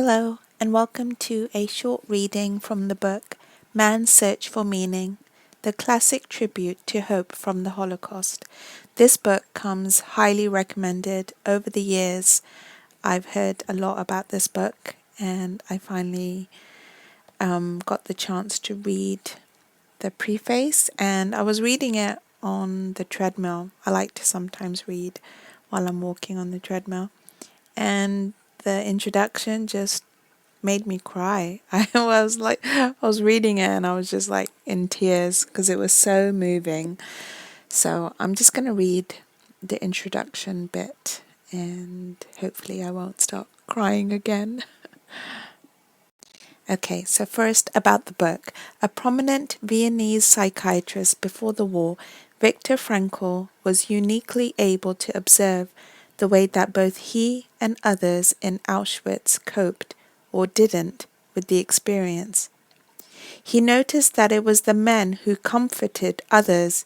Hello, and welcome to a short reading from the book Man's Search for Meaning, the classic tribute to hope from the Holocaust. This book comes highly recommended. Over the years, I've heard a lot about this book, and I finally got the chance to read the preface, and I was reading it on the treadmill. I like to sometimes read while I'm walking on the treadmill. And the introduction just made me cry. I was reading it and I was just like in tears because it was so moving. So I'm just going to read the introduction bit and hopefully I won't start crying again. Okay, so first about the book. A prominent Viennese psychiatrist before the war, Viktor Frankl was uniquely able to observe the way that both he and others in Auschwitz coped, or didn't, with the experience. He noticed that it was the men who comforted others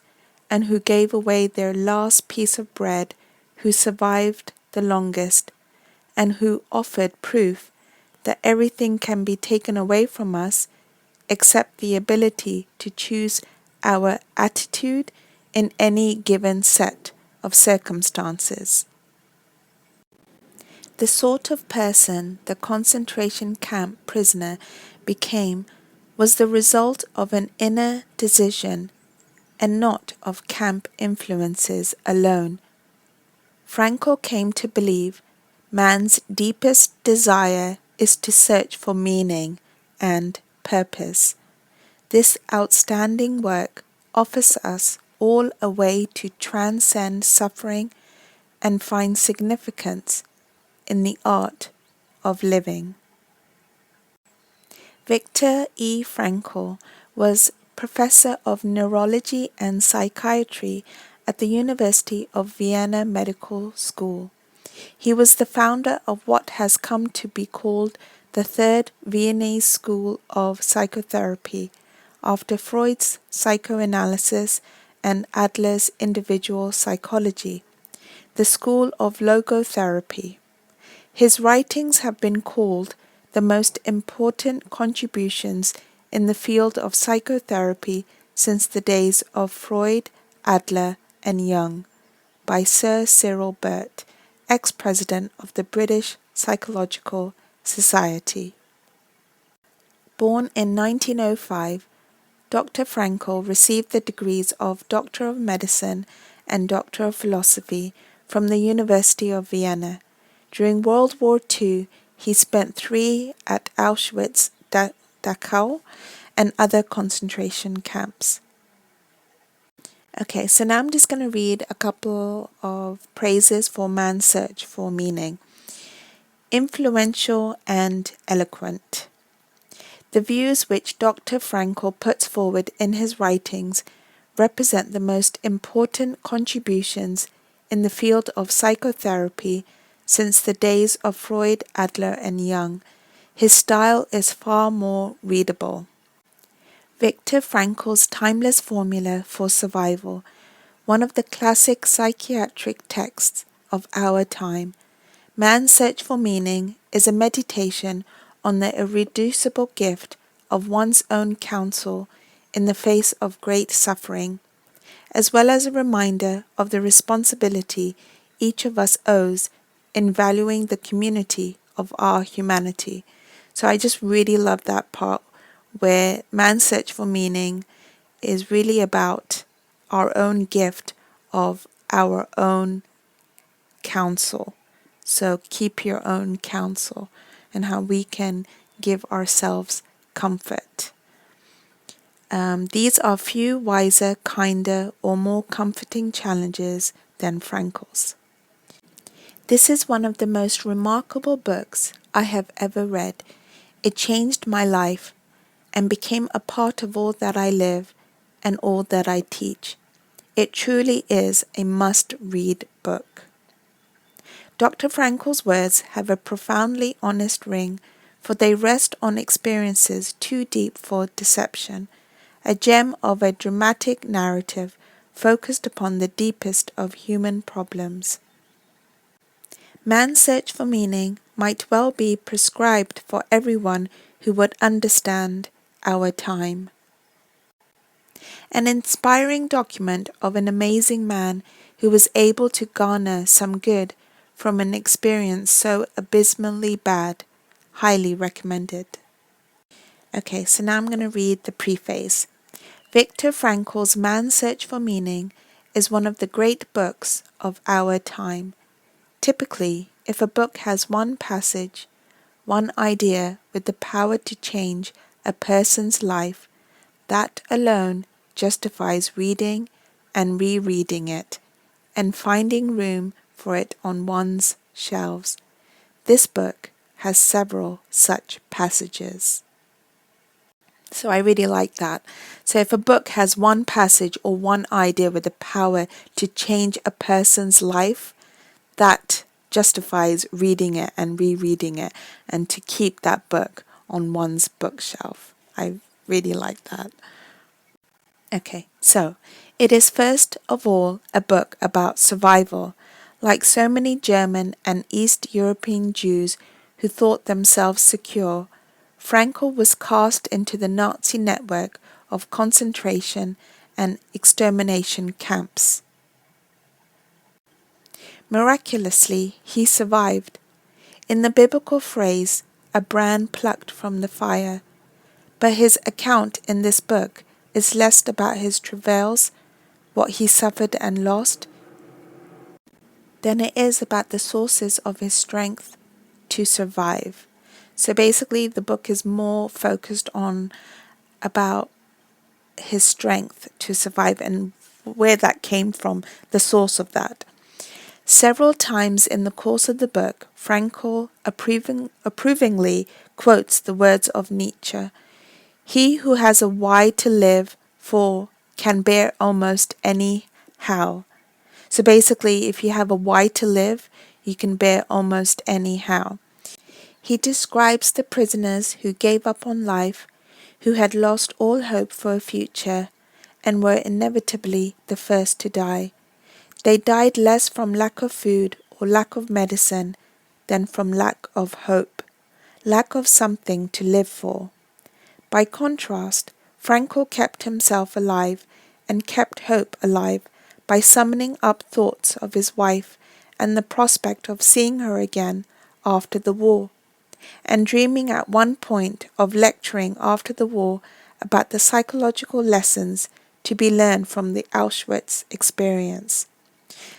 and who gave away their last piece of bread who survived the longest, and who offered proof that everything can be taken away from us except the ability to choose our attitude in any given set of circumstances. The sort of person the concentration camp prisoner became was the result of an inner decision and not of camp influences alone. Frankl came to believe man's deepest desire is to search for meaning and purpose. This outstanding work offers us all a way to transcend suffering and find significance in the art of living. Viktor E. Frankl was professor of neurology and psychiatry at the University of Vienna Medical School. He was the founder of what has come to be called the Third Viennese School of Psychotherapy, after Freud's psychoanalysis and Adler's individual psychology, the School of Logotherapy. His writings have been called the most important contributions in the field of psychotherapy since the days of Freud, Adler, and Jung, by Sir Cyril Burt, ex-president of the British Psychological Society. Born in 1905, Dr. Frankl received the degrees of Doctor of Medicine and Doctor of Philosophy from the University of Vienna. During World War II, he spent 3 at Auschwitz, Dachau, and other concentration camps. Okay, so now I'm just going to read a couple of praises for man's search for meaning. Influential and eloquent. The views which Dr. Frankl puts forward in his writings represent the most important contributions in the field of psychotherapy since the days of Freud, Adler, and Jung. His style is far more readable. Viktor Frankl's timeless formula for survival, one of the classic psychiatric texts of our time. Man's Search for Meaning is a meditation on the irreducible gift of one's own counsel in the face of great suffering, as well as a reminder of the responsibility each of us owes in valuing the community of our humanity. So I just really love that part where man's search for meaning is really about our own gift of our own counsel. So keep your own counsel and how we can give ourselves comfort. These are few wiser, kinder, or more comforting challenges than Frankl's. This is one of the most remarkable books I have ever read. It changed my life and became a part of all that I live and all that I teach. It truly is a must-read book. Dr. Frankl's words have a profoundly honest ring, for they rest on experiences too deep for deception, a gem of a dramatic narrative focused upon the deepest of human problems. Man's search for meaning might well be prescribed for everyone who would understand our time. An inspiring document of an amazing man who was able to garner some good from an experience so abysmally bad. Highly recommended. Okay, so now I'm going to read the preface. Viktor Frankl's Man's Search for Meaning is one of the great books of our time. Typically, if a book has one passage, one idea with the power to change a person's life, that alone justifies reading and rereading it and finding room for it on one's shelves. This book has several such passages. So I really like that. So if a book has one passage or one idea with the power to change a person's life, that justifies reading it and rereading it and to keep that book on one's bookshelf. I really like that. Okay, so it is first of all a book about survival. Like so many German and East European Jews who thought themselves secure, Frankl was cast into the Nazi network of concentration and extermination camps. Miraculously, he survived. In the biblical phrase, a brand plucked from the fire. But his account in this book is less about his travails, what he suffered and lost, than it is about the sources of his strength to survive. So basically the book is more focused on about his strength to survive and where that came from, the source of that. Several times in the course of the book, Frankl approvingly quotes the words of Nietzsche. He who has a why to live for can bear almost any how. So basically, if you have a why to live, you can bear almost any how. He describes the prisoners who gave up on life, who had lost all hope for a future, and were inevitably the first to die. They died less from lack of food or lack of medicine than from lack of hope, lack of something to live for. By contrast, Frankl kept himself alive and kept hope alive by summoning up thoughts of his wife and the prospect of seeing her again after the war, and dreaming at one point of lecturing after the war about the psychological lessons to be learned from the Auschwitz experience.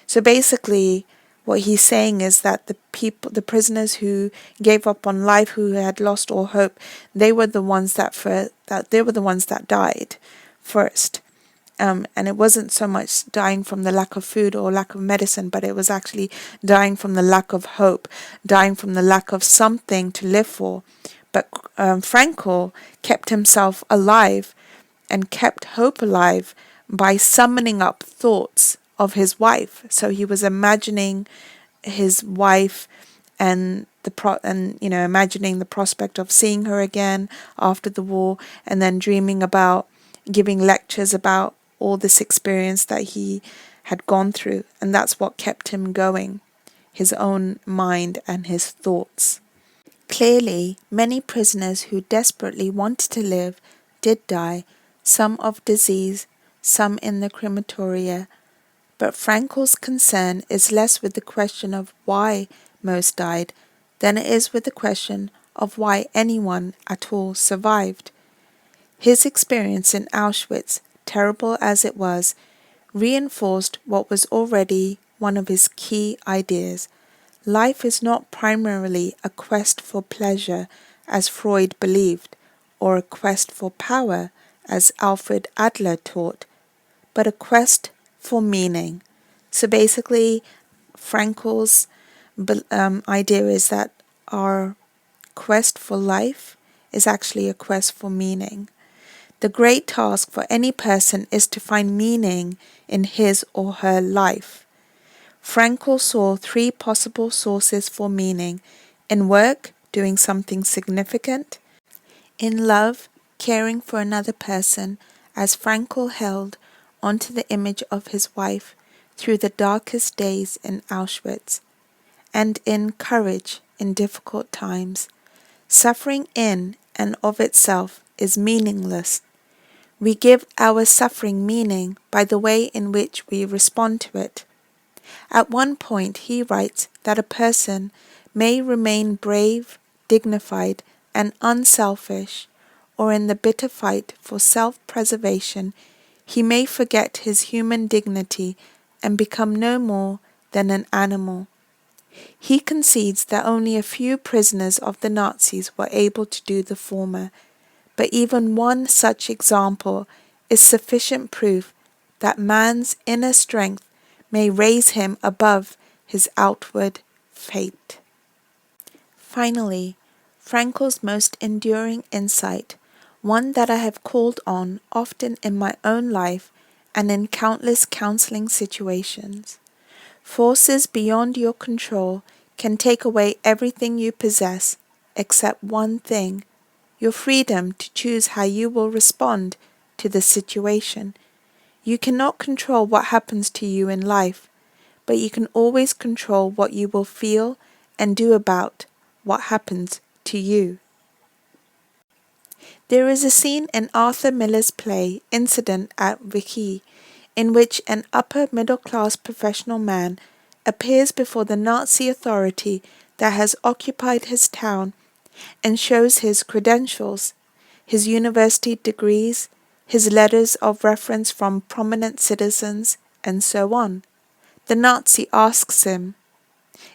So basically, what he's saying is that the prisoners who gave up on life, who had lost all hope, they were the ones that died first. And it wasn't so much dying from the lack of food or lack of medicine, but it was actually dying from the lack of hope, dying from the lack of something to live for. But Frankl kept himself alive and kept hope alive by summoning up thoughts of his wife. So he was imagining his wife and imagining the prospect of seeing her again after the war, and then dreaming about giving lectures about all this experience that he had gone through, and that's what kept him going, his own mind and his thoughts. Clearly, many prisoners who desperately wanted to live did die, some of disease, some in the crematoria, but Frankl's concern is less with the question of why most died than it is with the question of why anyone at all survived. His experience in Auschwitz, terrible as it was, reinforced what was already one of his key ideas. Life is not primarily a quest for pleasure, as Freud believed, or a quest for power, as Alfred Adler taught, but a quest for meaning. So basically, Frankl's idea is that our quest for life is actually a quest for meaning. The great task for any person is to find meaning in his or her life. Frankl saw three possible sources for meaning: in work, doing something significant; in love, caring for another person, as Frankl held onto the image of his wife through the darkest days in Auschwitz; and in courage in difficult times. Suffering in and of itself is meaningless. We give our suffering meaning by the way in which we respond to it. At one point he writes that a person may remain brave, dignified, and unselfish, or in the bitter fight for self-preservation he may forget his human dignity and become no more than an animal. He concedes that only a few prisoners of the Nazis were able to do the former, but even one such example is sufficient proof that man's inner strength may raise him above his outward fate. Finally, Frankl's most enduring insight, one that I have called on often in my own life and in countless counseling situations. Forces beyond your control can take away everything you possess except one thing, your freedom to choose how you will respond to the situation. You cannot control what happens to you in life, but you can always control what you will feel and do about what happens to you. There is a scene in Arthur Miller's play Incident at Vichy in which an upper middle-class professional man appears before the Nazi authority that has occupied his town and shows his credentials, his university degrees, his letters of reference from prominent citizens, and so on. The Nazi asks him,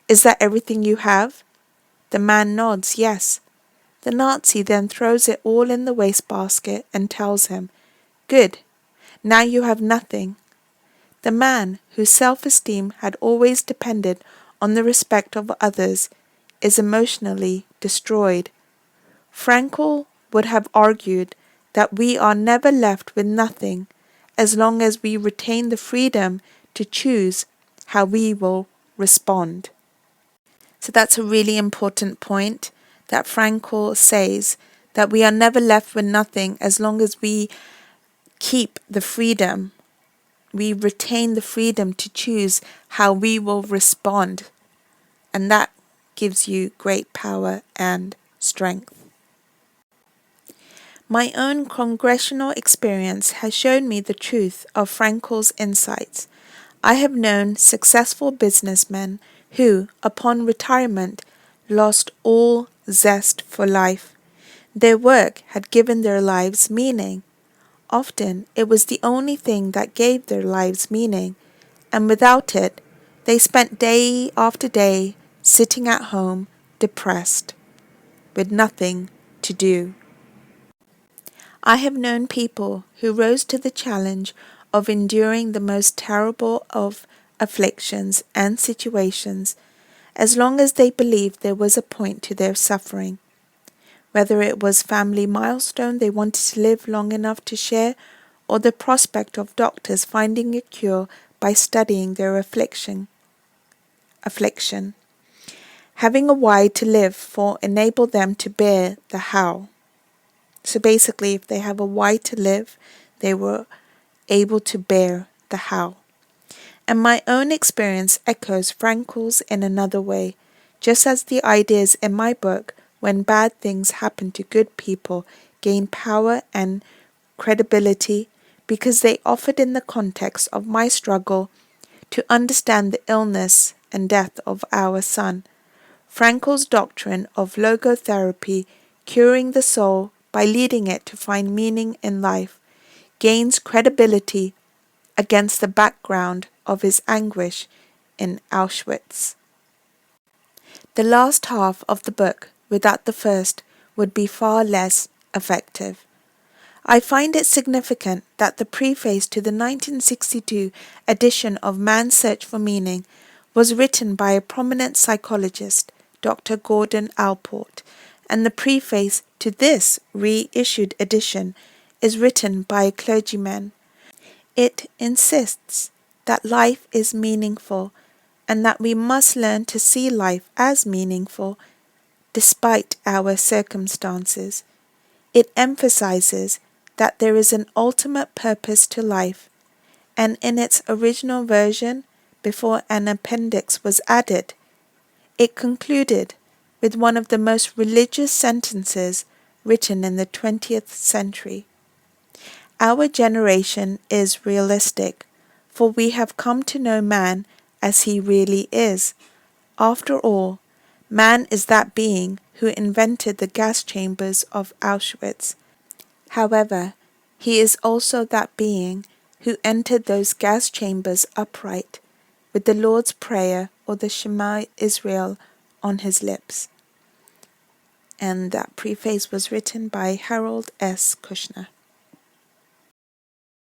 "Is that everything you have?" The man nods yes. The Nazi then throws it all in the wastebasket and tells him, "Good, now you have nothing." The man, whose self-esteem had always depended on the respect of others, is emotionally destroyed. Frankl would have argued that we are never left with nothing as long as we retain the freedom to choose how we will respond. So that's a really important point that Frankl says, that we are never left with nothing as long as we keep the freedom. We retain the freedom to choose how we will respond. And that gives you great power and strength. My own congressional experience has shown me the truth of Frankl's insights. I have known successful businessmen who, upon retirement, lost all zest for life. Their work had given their lives meaning. Often it was the only thing that gave their lives meaning, and without it, they spent day after day sitting at home, depressed, with nothing to do. I have known people who rose to the challenge of enduring the most terrible of afflictions and situations as long as they believed there was a point to their suffering. Whether it was family milestone they wanted to live long enough to share, or the prospect of doctors finding a cure by studying their affliction. Having a why to live for enabled them to bear the how. So basically, if they have a why to live, they were able to bear the how. And my own experience echoes Frankl's in another way, just as the ideas in my book, When Bad Things Happen to Good People, gain power and credibility because they offered in the context of my struggle to understand the illness and death of our son. Frankl's doctrine of logotherapy, curing the soul by leading it to find meaning in life, gains credibility against the background of his anguish in Auschwitz. The last half of the book, without the first, would be far less effective. I find it significant that the preface to the 1962 edition of Man's Search for Meaning was written by a prominent psychologist, Dr. Gordon Allport, and the preface to this reissued edition is written by a clergyman. It insists that life is meaningful and that we must learn to see life as meaningful despite our circumstances. It emphasizes that there is an ultimate purpose to life, and in its original version, before an appendix was added, It concluded with one of the most religious sentences written in the 20th century. Our generation is realistic, for we have come to know man as he really is. After all, man is that being who invented the gas chambers of Auschwitz. However, he is also that being who entered those gas chambers upright, with the Lord's Prayer or the Shema Israel on his lips. And that preface was written by Harold S. Kushner.